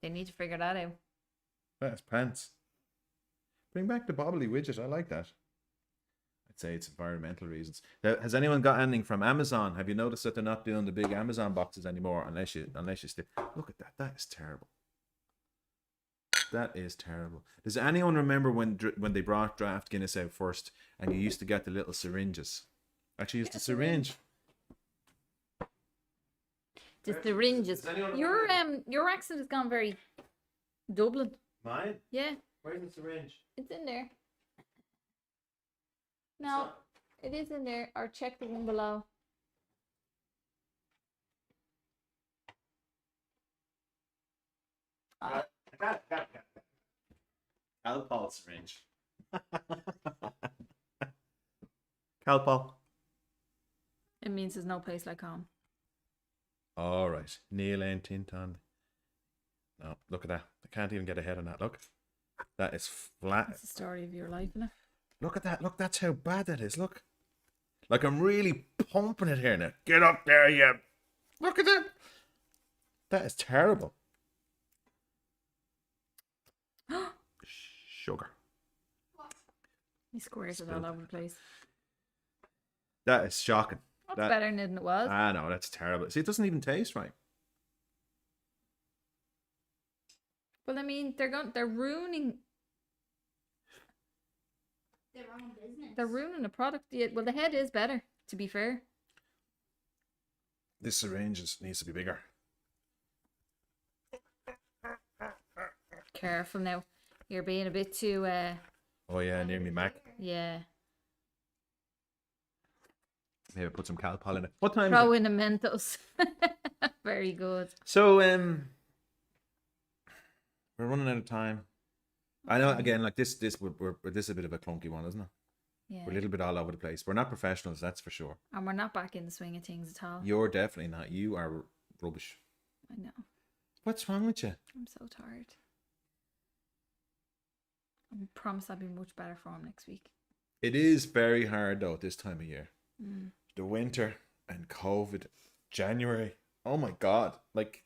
They need to figure that out. That's pants. Bring back the bobbly widget. I like that. I'd say it's environmental reasons. Has anyone got anything from Amazon? Have you noticed that they're not doing the big Amazon boxes anymore? Unless you still look at that. That is terrible. That is terrible. Does anyone remember when they brought Draft Guinness out first, and you used to get the little syringes? Actually, used the syringe. The syringes. Does anyone Your accent has gone very Dublin. Mine? Yeah, Where's the syringe? it's in there. No, it is in there. Or check the one below. I got it. Calpol syringe. Calpol. It means there's no place like home. All right. Neil and Tinton. No, look at that. I can't even get ahead on that. Look. That is flat. It's the story of your life, isn't it? Look at that. Look, that's how bad that is. Look. Like I'm really pumping it here now. Get up there, you. Look at that. That is terrible. Sugar. He squares it all over the place. That is shocking. That's better than it was. Ah, no, that's terrible. See, it doesn't even taste right. Well, I mean, they're ruining. the wrong business. They're ruining the product. Yeah, well, the head is better, to be fair. This syringe needs to be bigger. Careful now. You're being a bit too, Oh yeah, near me Mac. yeah. Maybe put some Calpol in it. What time Throw is it? in the Mentos. Very good. So we're running out of time. I know again, like this is a bit of a clunky one, isn't it? Yeah. We're a little bit all over the place. We're not professionals, that's for sure. And we're not back in the swing of things at all. You're definitely not. You are rubbish. I know. What's wrong with you? I'm so tired. I promise I'll be much better form next week. It is very hard though at this time of year. Mm. The winter and COVID, January. Oh my God. Like,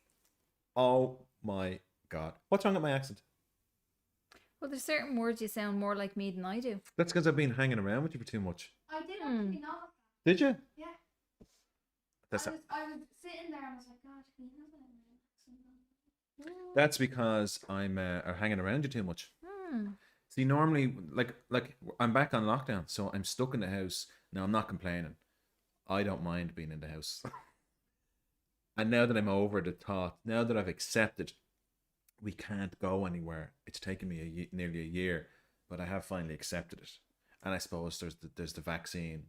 oh my God. What's wrong with my accent? Well, there's certain words you sound more like me than I do. That's because I've been hanging around with you for too much. I did actually know. Did you? Yeah. That's I was sitting there and I was like, God, he has an accent. That's because I'm hanging around you too much. Hmm. See, normally, like I'm back on lockdown, so I'm stuck in the house. Now, I'm not complaining. I don't mind being in the house. And now that I'm over the thought, now that I've accepted we can't go anywhere, it's taken me nearly a year, but I have finally accepted it. And I suppose there's the vaccine,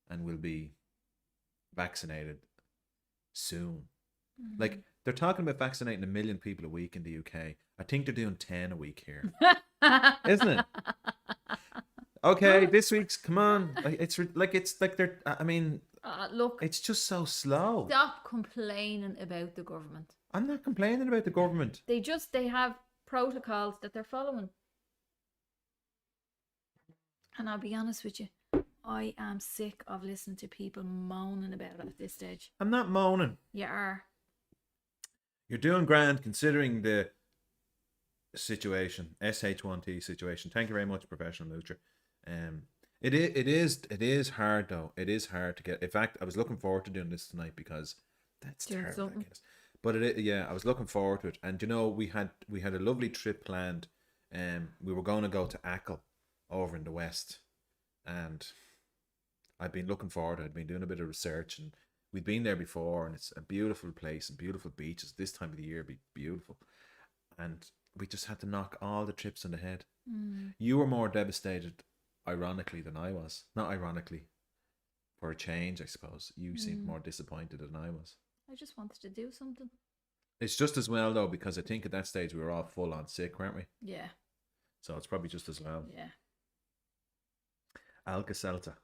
and we'll be vaccinated soon. Mm-hmm. Like, they're talking about vaccinating 1 million people a week in the UK. I think they're doing 10 a week here. Isn't it? Okay, this week's, come on. It's like they're, I mean, look, it's just so slow. stop complaining about the government. I'm not complaining about the government. They have protocols that they're following. And I'll be honest with you, I am sick of listening to people moaning about it at this stage. I'm not moaning. You are. You're doing grand considering the situation, SH1T situation. Thank you very much, Professional Moocher. It is hard though. It is hard to get. In fact, I was looking forward to doing this tonight because that's Doing terrible. something. I guess. But I was looking forward to it, and you know, we had a lovely trip planned. We were going to go to Achill over in the west, and I've been looking forward to it. I've been doing a bit of research, and we'd been there before, and it's a beautiful place and beautiful beaches. This time of the year, be beautiful, and we just had to knock all the trips on the head. You were more devastated, ironically, than I was. Not ironically, for a change, I suppose. You seemed more disappointed than I was. I just wanted to do something. It's just as well though, because I think at that stage we were all full on sick, weren't we? Yeah. So it's probably just as well. Yeah. Alka-Seltzer.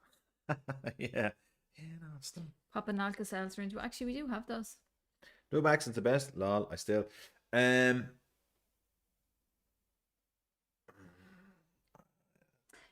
Yeah. Yeah, no, it's done. Pop an Alka-Seltzer into. Actually, we do have those. Dub accent's the best. Lol, I still.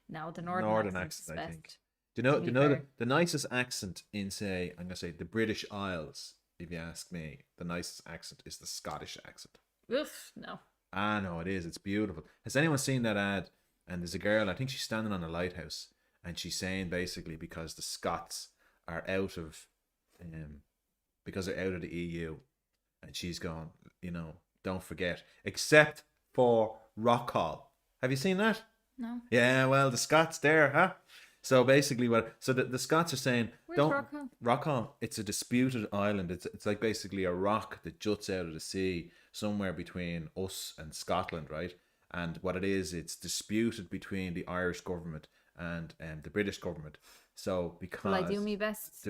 No, the Northern accent's accent, the I best. think. Do you know fair. the nicest accent in, say, I'm gonna say the British Isles, if you ask me, the nicest accent is the Scottish accent. Oof, no. Ah, no, it is. It's beautiful. Has anyone seen that ad? And there's a girl, I think she's standing on a lighthouse, and she's saying basically because the Scots are out of, because they're out of the EU, and she's gone, you know, don't forget, except for Rock Hall. Have you seen that? No. Yeah, well, the Scots there, huh? So basically, the Scots are saying, Where's don't Rock Hall? Rock Hall. It's a disputed island. It's like basically a rock that juts out of the sea somewhere between us and Scotland, right? And what it is, it's disputed between the Irish government and the British government. So because Will I do me best?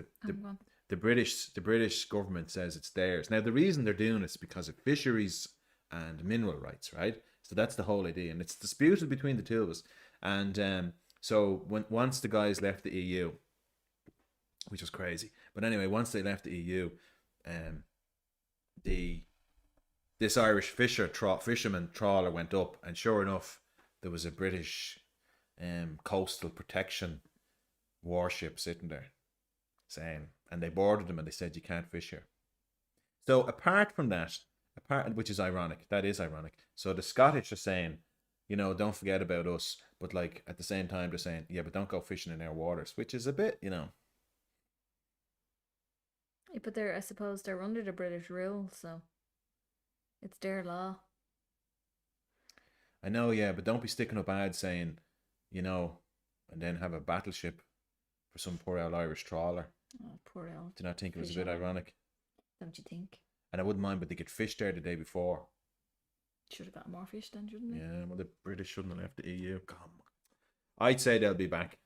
the British government says it's theirs. Now the reason they're doing it is because of fisheries and mineral rights, right? So that's the whole idea, and it's disputed between the two of us. And so once the guys left the EU, which was crazy, but anyway, once they left the EU, this Irish fisherman trawler went up, and sure enough, there was a British coastal protection warship sitting there, saying, and they boarded them and they said you can't fish here. So apart from that, which is ironic, that is ironic. So the Scottish are saying, you know, don't forget about us, but like at the same time they're saying, yeah, but don't go fishing in our waters, which is a bit, you know. Yeah, but I suppose they're under the British rule, so it's their law. I know, yeah, but don't be sticking up ads saying, you know, and then have a battleship for some poor old Irish trawler. Oh, poor old. Do you not think it was a Fish bit eye. ironic? Don't you think? And I wouldn't mind, but they get fish there the day before. Should have got more fish then, shouldn't they? Yeah, well, the British shouldn't have left the EU. Come on. I'd say they'll be back.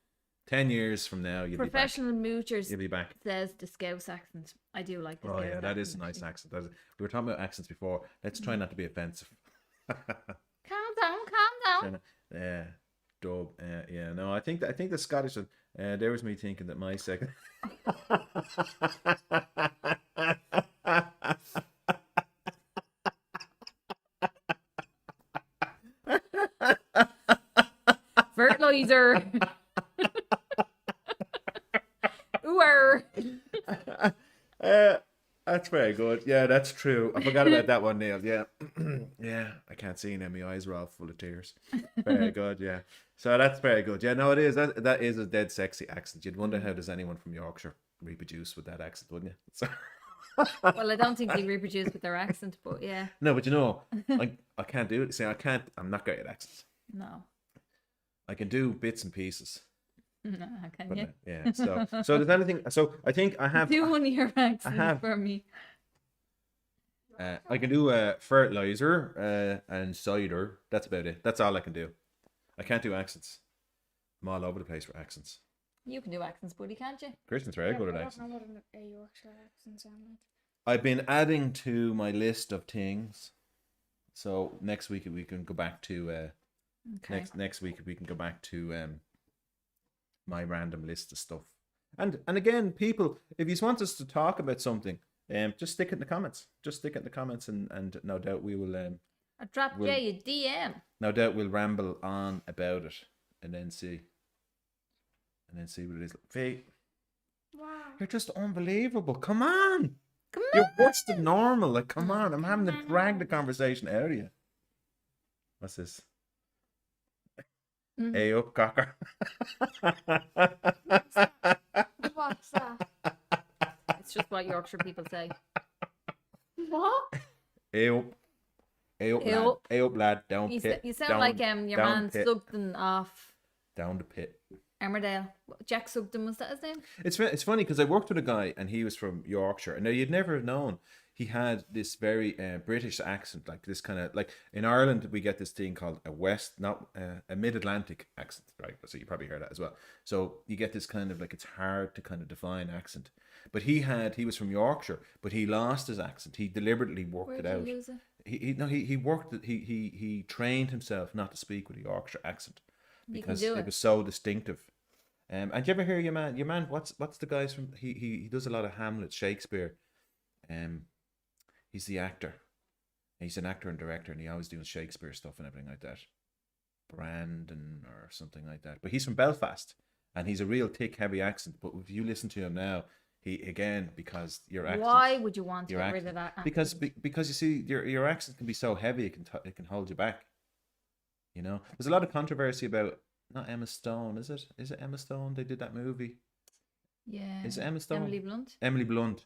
10 years from now, you'll Professional be back. moochers You'll be back. says the Scouse accent. I do like the Oh, Scouse yeah, accent. that is a nice actually. accent. We were talking about accents before. Let's try not to be offensive. Calm down. Yeah, dub. Yeah, no, I think the Scottish one. There was me thinking that my second. Fertilizer. Ooer. That's very good. Yeah, that's true. I forgot about that one, Neil. Yeah, yeah. I can't see now. My eyes are all full of tears. Very good. Yeah. So that's very good. Yeah, no, it is. That is a dead sexy accent. You'd wonder how does anyone from Yorkshire reproduce with that accent, wouldn't you? So... Well, I don't think they reproduce with their accent, but yeah. No, but I can't do it. See, I can't. I'm not great at accents. No. I can do bits and pieces. No, how can But you? yeah. So there's anything. So I think I have. Do one of your accents have- for me. I can do fertilizer and cider. That's about it. That's all I can do. I can't do accents. I'm all over the place for accents. You can do accents, buddy, can't you? Kristen's very good at I accents. don't know what a Yorkshire accent sounds like. I've been adding to my list of things. So next week we can go back to Okay. next week we can go back to my random list of stuff. And again, people, if you want us to talk about something, just stick it in the comments. Just stick it in the comments, and no doubt we will. I dropped Well- you a DM. No doubt we'll ramble on about it, and then see what it is. Faye, Wow. you're just unbelievable. Come on, Come you're on. worse than normal. Like, come on, I'm having to drag the conversation out of you. What's this? Mm. Hey up, cocker. What's that? It's just what Yorkshire people say. What? Hey up. Hey up, Hey lad. up. Hey up, lad. Down You, pit. you sound down, like your down man pit. Sugden off Down the pit. Emmerdale. Jack Sugden, was that his name? It's funny because I worked with a guy and he was from Yorkshire, and now you'd never have known he had this very British accent, like this kind of like in Ireland we get this thing called a mid-Atlantic accent, right? So you probably heard that as well. So you get this kind of like it's hard to kind of define accent, but he was from Yorkshire, but he lost his accent. He deliberately worked Where it did out. you lose it? He worked it. He trained himself not to speak with a Yorkshire accent You can because do it it. was so distinctive. And do you ever hear your man? What's the guys from? He does a lot of Hamlet, Shakespeare. He's the actor. He's an actor and director, and he always doing Shakespeare stuff and everything like that. Brandon or something like that. But he's from Belfast, and he's a real thick, heavy accent. But if you listen to him now, because your accent. Why would you want to your get rid accent- of that accent? Because you see your accent can be so heavy it can hold you back. You know, there's a lot of controversy about not Emma Stone, is it? Is it Emma Stone? They did that movie. Yeah. Is it Emma Stone? Emily Blunt. Emily Blunt.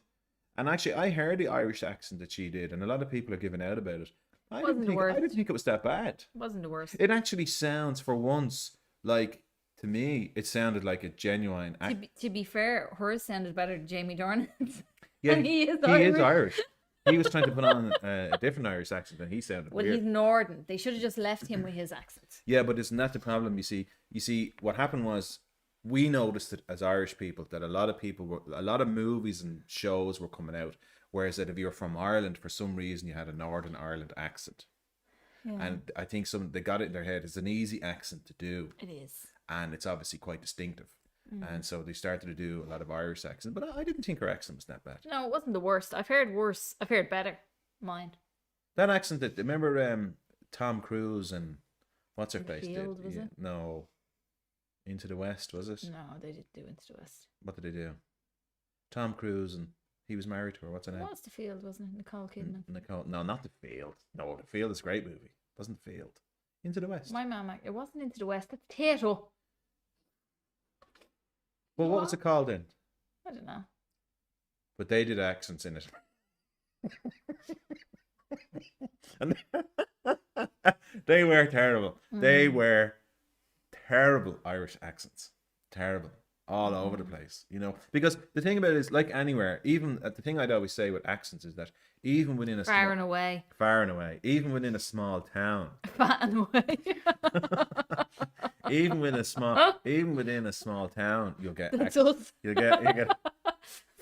And actually, I heard the Irish accent that she did, and a lot of people are giving out about it. I Wasn't the worst. didn't think it was that bad. Wasn't the worst. It actually sounds, for once, like to me, it sounded like a genuine accent. To be fair, hers sounded better than Jamie Dornan's. Yeah, And he is he is Irish. Irish. He was trying to put on a different Irish accent, and he sounded Well, weird. he's Northern. They should have just left him with his accent. Yeah, but isn't that the problem? You see, what happened was we noticed it as Irish people that a lot of movies and shows were coming out. Whereas that if you're from Ireland, for some reason you had a Northern Ireland accent, Yeah. and I think they got it in their head. It's an easy accent to do, It is. and it's obviously quite distinctive. And so they started to do a lot of Irish accents, but I didn't think her accent was that bad. No, it wasn't the worst. I've heard worse. I've heard better. Mine. That accent that remember Tom Cruise and what's her In the face Field, did? was it? No, Into the West, was it? No, they didn't do Into the West. What did they do? Tom Cruise, and he was married to her. What's her It name? was The Field, wasn't it? Nicole Kidman. Nicole. No, not The Field. No, The Field is a great movie. Wasn't The Field. Into the West. My mum, it wasn't Into the West. That's Theatre. Well, what was it called then? I don't know. But they did accents in it. And they were terrible. They were terrible Irish accents. Terrible. All over the place, you know. Because the thing about it is, like anywhere, even the thing I'd always say with accents is that even within a Far and away. far and away, even within a small town, Far and away. even within a small town, you'll get That's accents. us. You get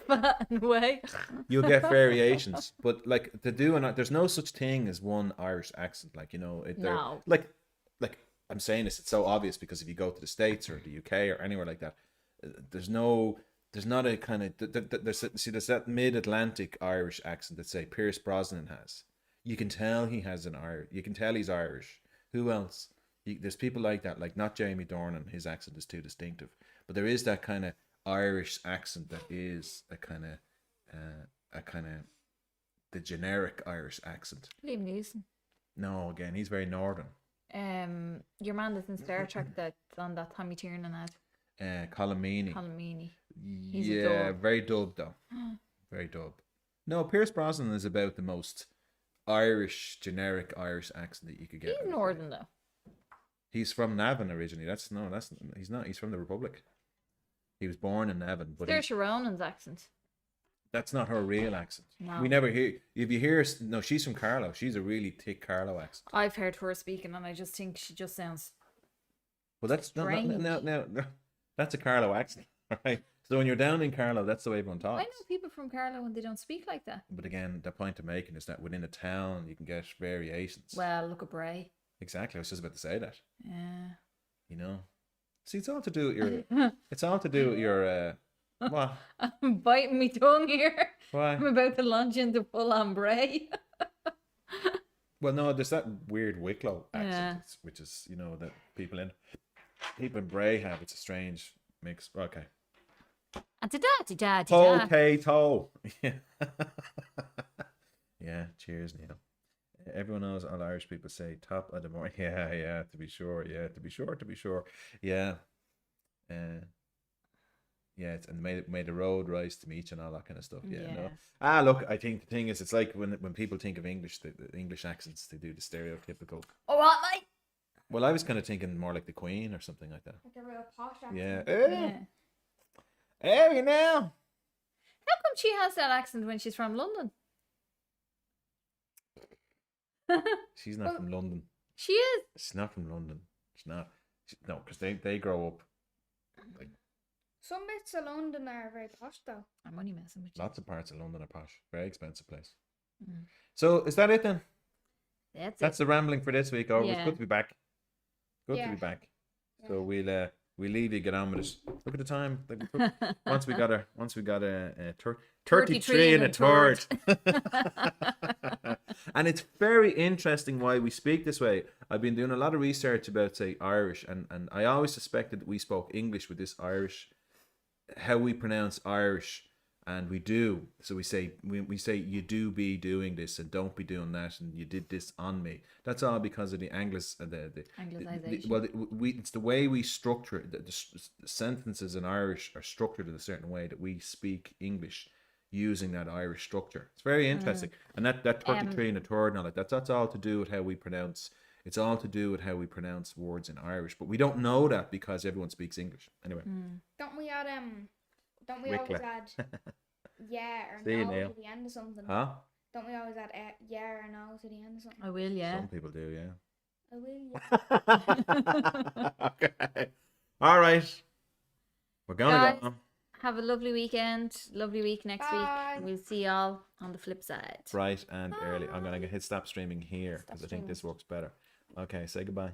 Far and away. you'll get variations, but like to do and there's no such thing as one Irish accent. Like, you know, No. like I'm saying this, it's so obvious because if you go to the States or the UK or anywhere like that, there's not a kind of there's that mid-Atlantic Irish accent that say Pierce Brosnan has. You can tell he has you can tell he's Irish. Who else? There's people like that, like not Jamie Dornan. His accent is too distinctive, but there is that kind of Irish accent that is a kind of the generic Irish accent. Liam Neeson. No, again, he's very northern. Your man that's in Star Trek that's on that Tommy Tiernan ad. Colin Meaney. He's a Yeah, dub. very dub though. Very dub. No, Pierce Brosnan is about the most Irish, generic Irish accent that you could get. He's northern though. He's from Navan originally. He's not. He's from the Republic. He was born in Navan, but Saoirse Ronan's accent. that's not her real accent. No. We never hear. If you hear, no, she's from Carlow. She's a really thick Carlow accent. I've heard her speaking, and I just think she just sounds. Well, that's Strange. no, that's a Carlow accent, right? So when you're down in Carlow, that's the way everyone I talks. know people from Carlow and they don't speak like that. But again, the point I'm making is that within a town, you can get variations. Well, look at Bray. Exactly. I was just about to say that. Yeah. You know, see, it's all to do with your. It's all to do with your. What? I'm biting my tongue here. Why? I'm about to launch into full on Bray. Well, no, there's that weird Wicklow accent, Yeah. which is, you know, that people in Bray have. It's a strange mix. Okay. Potato. Yeah. Yeah. Cheers, Neil. Everyone knows all Irish people say top of the morning. Yeah, yeah, to be sure. Yeah, to be sure. Yeah. Yeah, and made the road rise to meet you and all that kind of stuff. Yeah, no. Yes. Look, I think the thing is, it's like when people think of English, the English accents, they do the stereotypical. Oh, what, mate? Well, I was kind of thinking more like the Queen or something like that. Like a real posh accent. Yeah. Yeah. Hey, now. How come she has that accent when she's from London? She's not from London. She is. She's not from London. She's not. No, because they grow up. Like, Some bits of London are very posh though. I'm only messing with you. lots of parts of London are posh. Very expensive place. Mm. So, is that it then? That's the rambling for this week. Oh, Yeah. it's good to be back. Good to Yeah. be back. Yeah. So we'll leave you, get on with it. Look at the time. Like, it. once we got a 33 33 and a and a third. And it's very interesting why we speak this way. I've been doing a lot of research about, say, Irish, and I always suspected that we spoke English with this Irish, how we pronounce Irish, and we do. So we say you do be doing this and don't be doing that, and you did this on me. That's all because of the Anglicization. it's the way we structure it. The sentences in Irish are structured in a certain way that we speak English using that Irish structure. It's very interesting. And that 33 and a third and all that's all to do with how we pronounce. It's all to do with how we pronounce words in Irish, but we don't know that because everyone speaks English. Anyway. Don't we add Don't we Wicklow. always add yeah or See you, no Neil. to the end of something? Huh? Don't we always add yeah or no to the end of something? I will, yeah. Some people do, yeah. I will. Yeah. Okay. All right. We're gonna Guys, go. have a lovely weekend. Lovely week next Bye. week. We'll see y'all on the flip side. Bright and early. I'm gonna hit stop streaming here because I think streaming. this works better. Okay, say goodbye.